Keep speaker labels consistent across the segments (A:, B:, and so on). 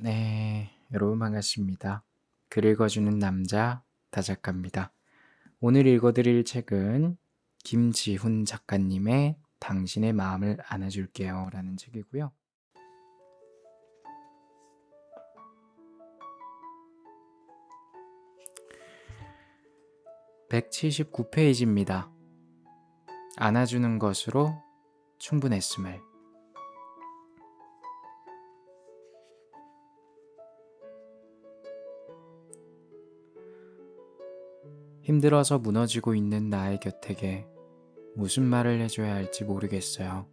A: 네, 여러분 반갑습니다. 글 읽어주는 남자 다작가입니다. 오늘 읽어드릴 책은 김지훈 작가님의 당신의 마음을 안아줄게요 라는 책이고요. 179페이지입니다. 안아주는 것으로 충분했음을. 힘들어서 무너지고 있는 나의 곁에게 무슨 말을 해줘야 할지 모르겠어요.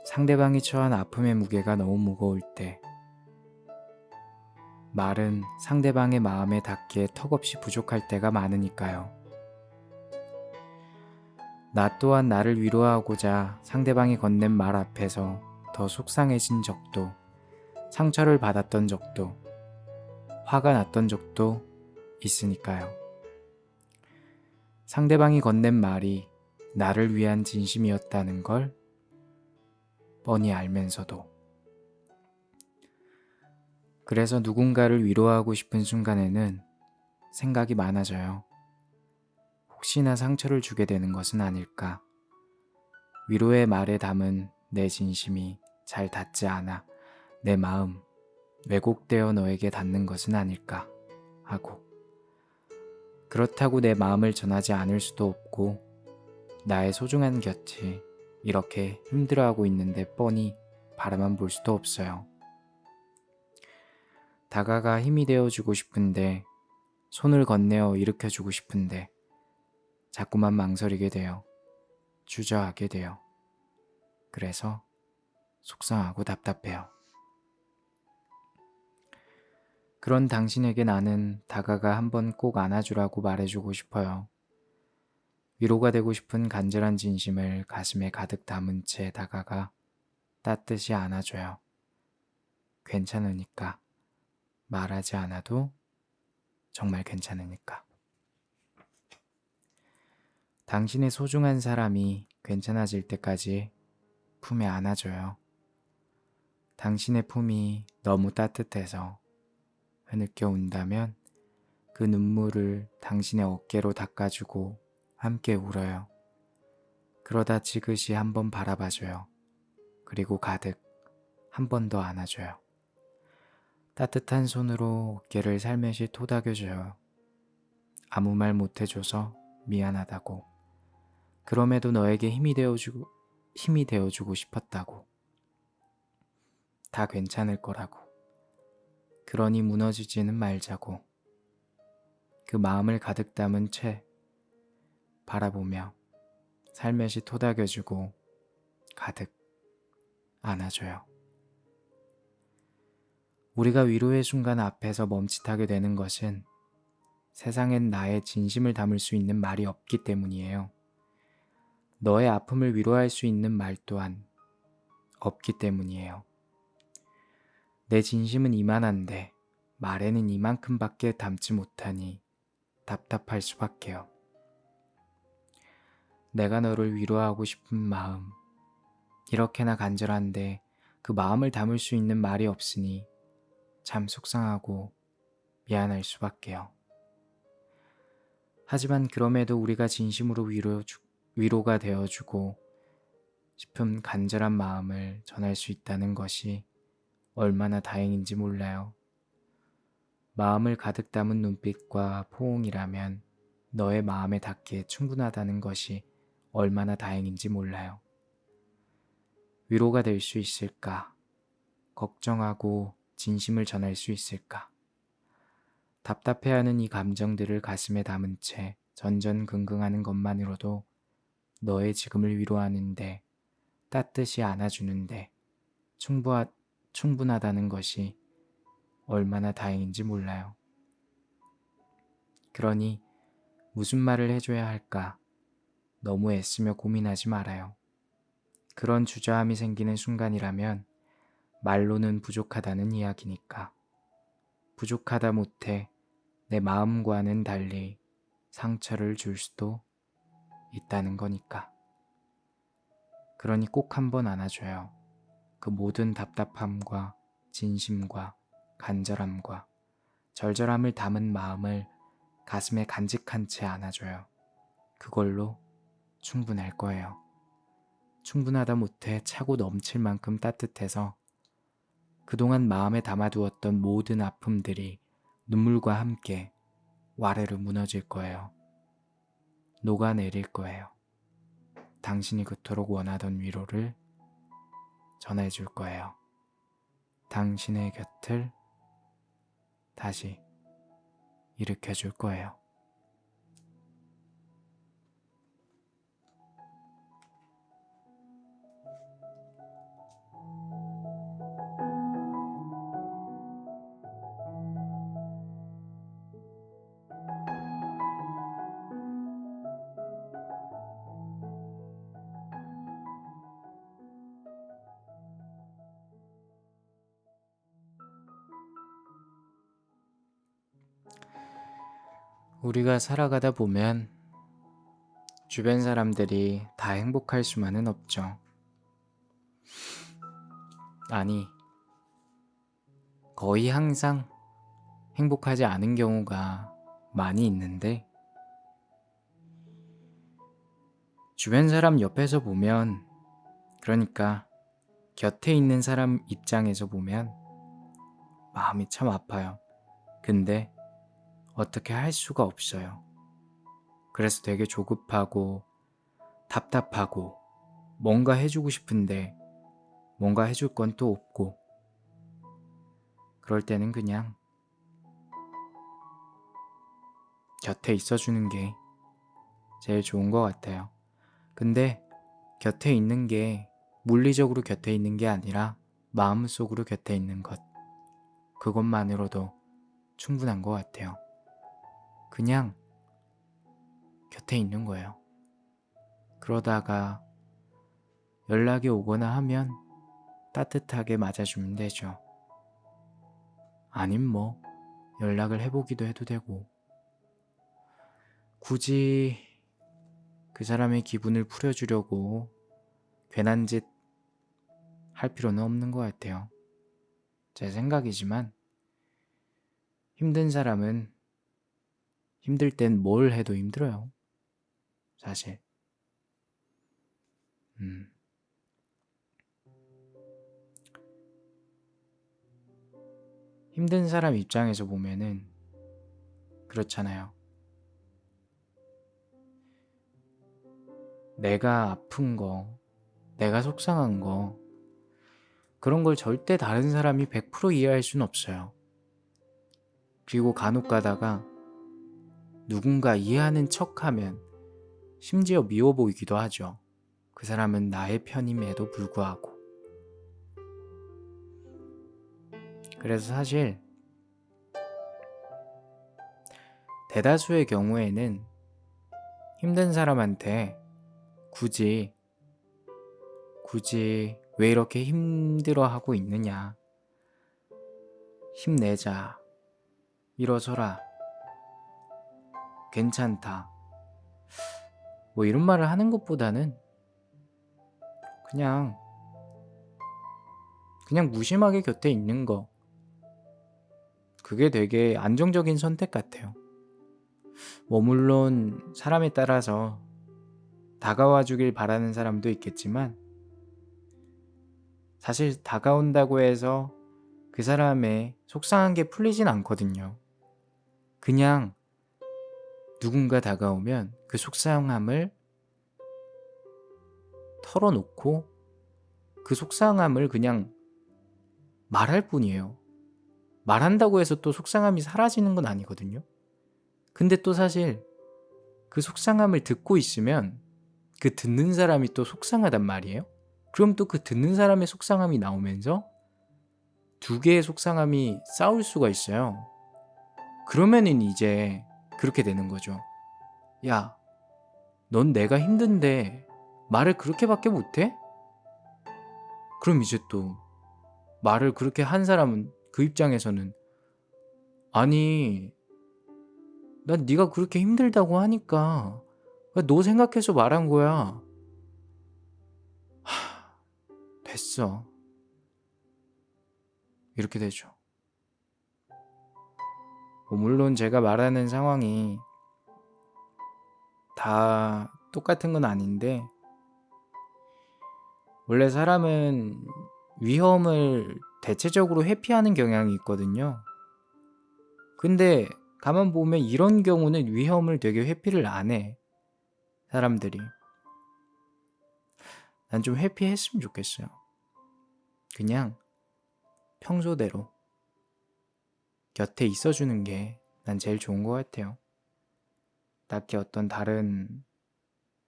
A: 상대방이 처한 아픔의 무게가 너무 무거울 때, 말은 상대방의 마음에 닿기에 턱없이 부족할 때가 많으니까요. 나 또한 나를 위로하고자 상대방이 건넨 말 앞에서 더 속상해진 적도, 상처를 받았던 적도, 화가 났던 적도 있으니까요. 상대방이 건넨 말이 나를 위한 진심이었다는 걸 뻔히 알면서도. 그래서 누군가를 위로하고 싶은 순간에는 생각이 많아져요. 혹시나 상처를 주게 되는 것은 아닐까? 위로의 말에 담은 내 진심이 잘 닿지 않아 내 마음 왜곡되어 너에게 닿는 것은 아닐까 하고, 그렇다고 내 마음을 전하지 않을 수도 없고 나의 소중한 곁이 이렇게 힘들어하고 있는데 뻔히 바라만 볼 수도 없어요. 다가가 힘이 되어주고 싶은데, 손을 건네어 일으켜주고 싶은데 자꾸만 망설이게 돼요. 주저하게 돼요. 그래서 속상하고 답답해요. 그런 당신에게 나는 다가가 한번 꼭 안아주라고 말해주고 싶어요. 위로가 되고 싶은 간절한 진심을 가슴에 가득 담은 채 다가가 따뜻이 안아줘요. 괜찮으니까. 말하지 않아도 정말 괜찮으니까. 당신의 소중한 사람이 괜찮아질 때까지 품에 안아줘요. 당신의 품이 너무 따뜻해서 흐느껴 운다면 그 눈물을 당신의 어깨로 닦아주고 함께 울어요. 그러다 지그시 한번 바라봐줘요. 그리고 가득 한 번 더 안아줘요. 따뜻한 손으로 어깨를 살며시 토닥여줘요. 아무 말 못해줘서 미안하다고. 그럼에도 너에게 힘이 되어주고 싶었다고. 다 괜찮을 거라고. 그러니 무너지지는 말자고. 그 마음을 가득 담은 채 바라보며 살며시 토닥여주고 가득 안아줘요. 우리가 위로의 순간 앞에서 멈칫하게 되는 것은 세상엔 나의 진심을 담을 수 있는 말이 없기 때문이에요. 너의 아픔을 위로할 수 있는 말 또한 없기 때문이에요. 내 진심은 이만한데 말에는 이만큼밖에 담지 못하니 답답할 수밖에요. 내가 너를 위로하고 싶은 마음, 이렇게나 간절한데 그 마음을 담을 수 있는 말이 없으니 참 속상하고 미안할 수밖에요. 하지만 그럼에도 우리가 진심으로 위로가 되어주고 싶은 간절한 마음을 전할 수 있다는 것이 얼마나 다행인지 몰라요. 마음을 가득 담은 눈빛과 포옹이라면 너의 마음에 닿기에 충분하다는 것이 얼마나 다행인지 몰라요. 위로가 될 수 있을까? 걱정하고 진심을 전할 수 있을까? 답답해하는 이 감정들을 가슴에 담은 채 전전긍긍하는 것만으로도 너의 지금을 위로하는데, 따뜻이 안아주는데 충분하다는 것이 얼마나 다행인지 몰라요. 그러니 무슨 말을 해줘야 할까? 너무 애쓰며 고민하지 말아요. 그런 주저함이 생기는 순간이라면 말로는 부족하다는 이야기니까. 부족하다 못해 내 마음과는 달리 상처를 줄 수도 있다는 거니까. 그러니 꼭 한번 안아줘요. 그 모든 답답함과 진심과 간절함과 절절함을 담은 마음을 가슴에 간직한 채 안아줘요. 그걸로 충분할 거예요. 충분하다 못해 차고 넘칠 만큼 따뜻해서 그동안 마음에 담아두었던 모든 아픔들이 눈물과 함께 와르르 무너질 거예요. 녹아내릴 거예요. 당신이 그토록 원하던 위로를 전해줄 거예요. 당신의 곁을 다시 일으켜줄 거예요. 우리가 살아가다 보면 주변 사람들이 다 행복할 수만은 없죠. 아니, 거의 항상 행복하지 않은 경우가 많이 있는데, 주변 사람 옆에서 보면, 그러니까 곁에 있는 사람 입장에서 보면 마음이 참 아파요. 근데 어떻게 할 수가 없어요. 그래서 되게 조급하고 답답하고 뭔가 해주고 싶은데 뭔가 해줄 건 또 없고, 그럴 때는 그냥 곁에 있어주는 게 제일 좋은 것 같아요. 근데 곁에 있는 게 물리적으로 곁에 있는 게 아니라 마음속으로 곁에 있는 것, 그것만으로도 충분한 것 같아요. 그냥 곁에 있는 거예요. 그러다가 연락이 오거나 하면 따뜻하게 맞아주면 되죠. 아님 뭐 연락을 해보기도 해도 되고, 굳이 그 사람의 기분을 풀어주려고 괜한 짓 할 필요는 없는 것 같아요. 제 생각이지만 힘든 사람은 힘들 땐 뭘 해도 힘들어요. 사실. 힘든 사람 입장에서 보면은 그렇잖아요. 내가 아픈 거, 내가 속상한 거, 그런 걸 절대 다른 사람이 100% 이해할 수는 없어요. 그리고 간혹 가다가 누군가 이해하는 척하면 심지어 미워 보이기도 하죠. 그 사람은 나의 편임에도 불구하고. 그래서 사실 대다수의 경우에는 힘든 사람한테 굳이 왜 이렇게 힘들어하고 있느냐, 힘내자, 일어서라, 괜찮다, 뭐 이런 말을 하는 것보다는 그냥 무심하게 곁에 있는 거, 그게 되게 안정적인 선택 같아요. 뭐 물론 사람에 따라서 다가와 주길 바라는 사람도 있겠지만, 사실 다가온다고 해서 그 사람의 속상한 게 풀리진 않거든요. 그냥 누군가 다가오면 그 속상함을 털어놓고 그 속상함을 그냥 말할 뿐이에요. 말한다고 해서 또 속상함이 사라지는 건 아니거든요. 근데 또 사실 그 속상함을 듣고 있으면 그 듣는 사람이 또 속상하단 말이에요. 그럼 또 그 듣는 사람의 속상함이 나오면서 두 개의 속상함이 싸울 수가 있어요. 그러면은 이제 그렇게 되는 거죠. 야, 넌 내가 힘든데 말을 그렇게밖에 못해? 그럼 이제 또 말을 그렇게 한 사람은 그 입장에서는, 아니, 난 네가 그렇게 힘들다고 하니까 너 생각해서 말한 거야. 됐어. 이렇게 되죠. 물론 제가 말하는 상황이 다 똑같은 건 아닌데, 원래 사람은 위험을 대체적으로 회피하는 경향이 있거든요. 근데 가만 보면 이런 경우는 위험을 되게 회피를 안 해, 사람들이. 난 좀 회피했으면 좋겠어요. 그냥 평소대로 곁에 있어주는 게 난 제일 좋은 것 같아요. 딱히 어떤 다른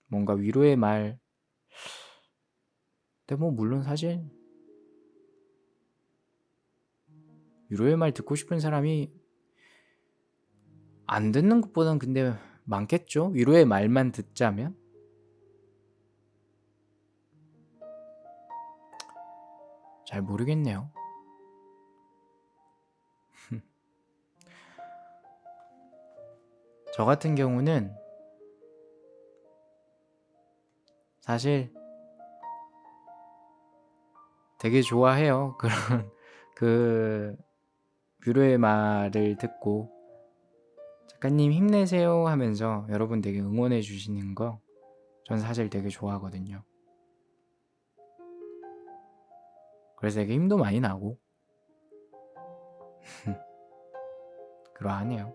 A: 뭔가 위로의 말, 근데 뭐 물론 사실 위로의 말 듣고 싶은 사람이 안 듣는 것보단 근데 많겠죠? 위로의 말만 듣자면? 잘 모르겠네요. 저 같은 경우는 사실 되게 좋아해요. 그런 그 위로의 말을 듣고 작가님 힘내세요 하면서 여러분 되게 응원해 주시는 거 전 사실 되게 좋아하거든요. 그래서 되게 힘도 많이 나고 그러하네요.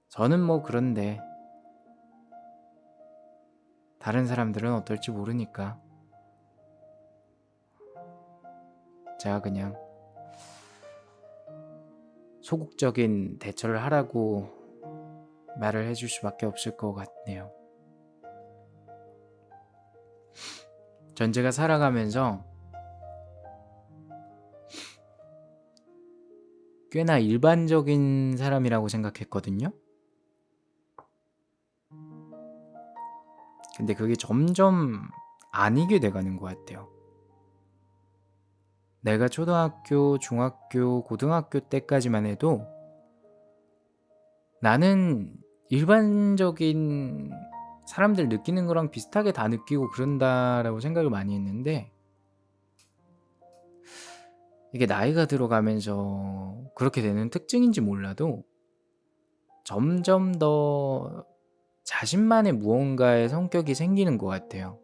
A: 저는 뭐 그런데 다른 사람들은 어떨지 모르니까 제가 그냥 소극적인 대처를 하라고 말을 해줄 수밖에 없을 것 같네요. 전 제가 살아가면서 꽤나 일반적인 사람이라고 생각했거든요. 근데 그게 점점 아니게 돼가는 것 같아요. 내가 초등학교, 중학교, 고등학교 때까지만 해도 나는 일반적인 사람들 느끼는 거랑 비슷하게 다 느끼고 그런다라고 생각을 많이 했는데 이게 나이가 들어가면서 그렇게 되는 특징인지 몰라도 점점 더 자신만의 무언가의 성격이 생기는 것 같아요.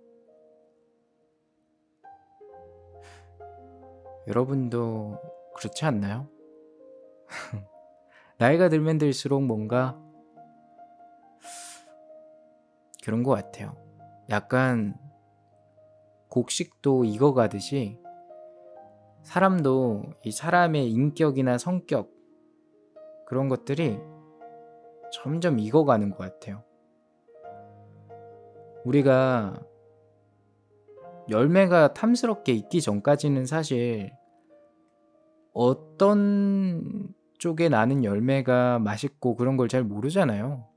A: 여러분도 그렇지 않나요? 나이가 들면 들수록 뭔가 그런 것 같아요. 약간 곡식도 익어가듯이 사람도 이 사람의 인격이나 성격 그런 것들이 점점 익어가는 것 같아요. 우리가 열매가 탐스럽게 익기 전까지는 사실 어떤 쪽에 나는 열매가 맛있고 그런 걸 잘 모르잖아요.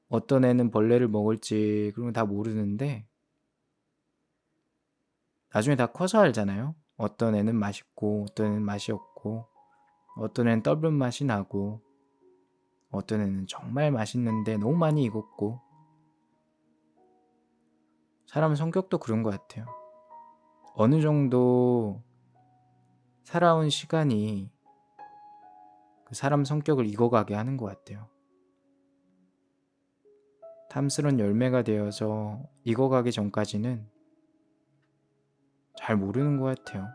A: 어떤 애는 벌레를 먹을지 그런 거 다 모르는데 나중에 다 커서 알잖아요. 어떤 애는 맛있고 어떤 애는 맛이 없고 어떤 애는 떠른 맛이 나고 어떤 애는 정말 맛있는데 너무 많이 익었고 사람 성격도 그런 것 같아요. 어느 정도 살아온 시간이 그 사람 성격을 익어가게 하는 것 같아요. 탐스런 열매가 되어서 익어가기 전까지는 잘 모르는 것 같아요.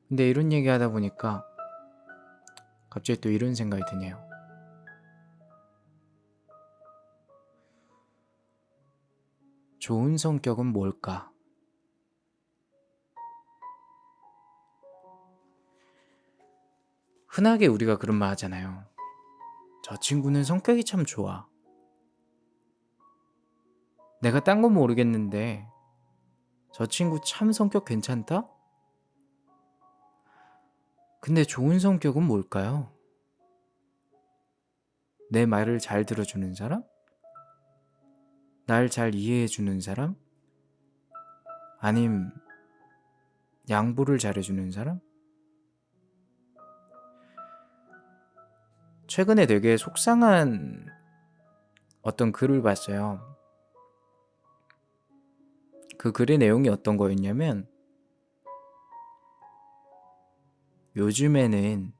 A: 근데 이런 얘기 하다 보니까 갑자기 또 이런 생각이 드네요. 좋은 성격은 뭘까? 흔하게 우리가 그런 말 하잖아요. 저 친구는 성격이 참 좋아. 내가 딴 건 모르겠는데 저 친구 참 성격 괜찮다? 근데 좋은 성격은 뭘까요? 내 말을 잘 들어주는 사람? 날 잘 이해해주는 사람? 아님 양보를 잘해주는 사람? 최근에 되게 속상한 어떤 글을 봤어요. 그 글의 내용이 어떤 거였냐면, 요즘에는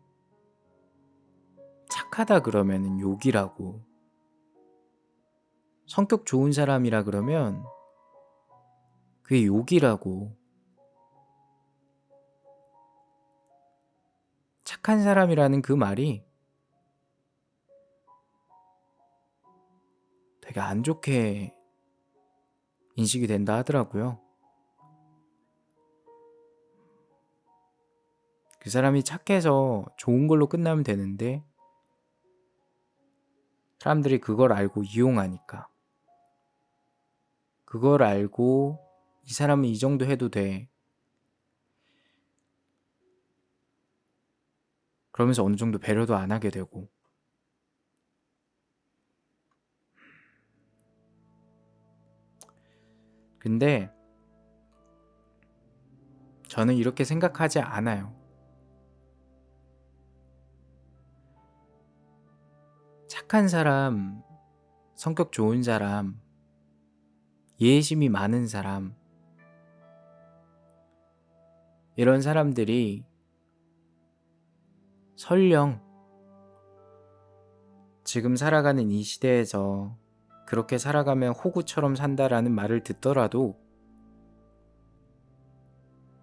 A: 착하다 그러면은 욕이라고, 성격 좋은 사람이라 그러면 그게 욕이라고, 착한 사람이라는 그 말이 되게 안 좋게 인식이 된다 하더라고요. 그 사람이 착해서 좋은 걸로 끝나면 되는데 사람들이 그걸 알고 이용하니까, 그걸 알고 이 사람은 이 정도 해도 돼, 그러면서 어느 정도 배려도 안 하게 되고. 근데 저는 이렇게 생각하지 않아요. 착한 사람, 성격 좋은 사람, 예심이 많은 사람, 이런 사람들이 설령 지금 살아가는 이 시대에서 그렇게 살아가면 호구처럼 산다라는 말을 듣더라도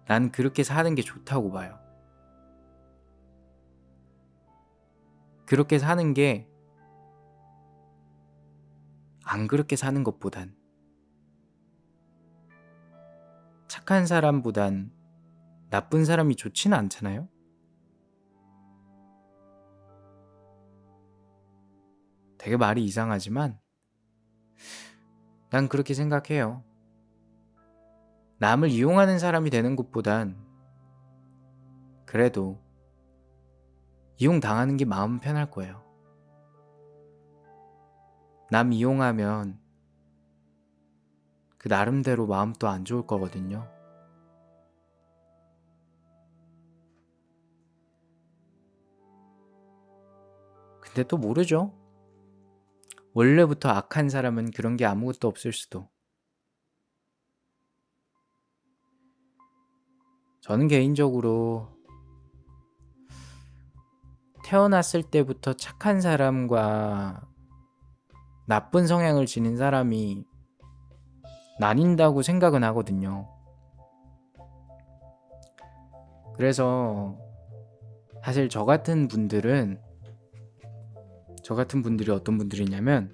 A: 난 그렇게 사는 게 좋다고 봐요. 그렇게 사는 게 안 그렇게 사는 것보단, 착한 사람보단 나쁜 사람이 좋지는 않잖아요? 되게 말이 이상하지만 난 그렇게 생각해요. 남을 이용하는 사람이 되는 것보단 그래도 이용당하는 게 마음 편할 거예요. 남 이용하면 그 나름대로 마음도 안 좋을 거거든요. 근데 또 모르죠. 원래부터 악한 사람은 그런 게 아무것도 없을 수도. 저는 개인적으로 태어났을 때부터 착한 사람과 나쁜 성향을 지닌 사람이 나뉜다고 생각은 하거든요. 그래서 사실 저 같은 분들이 어떤 분들이냐면,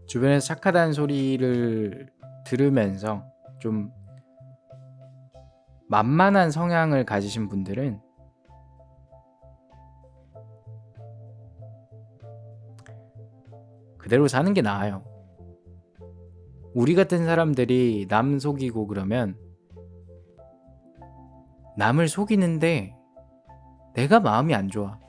A: 주변에서 착하다는 소리를 들으면서 좀 만만한 성향을 가지신 분들은 그대로 사는 게 나아요. 우리 같은 사람들이 남 속이고 그러면 남을 속이는데 내가 마음이 안 좋아.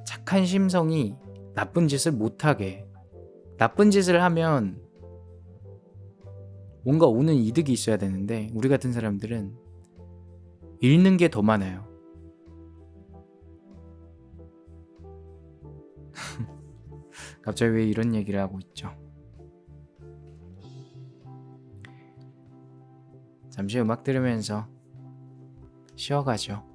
A: 착한 심성이 나쁜 짓을 못하게, 나쁜 짓을 하면 뭔가 오는 이득이 있어야 되는데 우리 같은 사람들은 잃는 게 더 많아요. 갑자기 왜 이런 얘기를 하고 있죠? 잠시 음악 들으면서 쉬어가죠.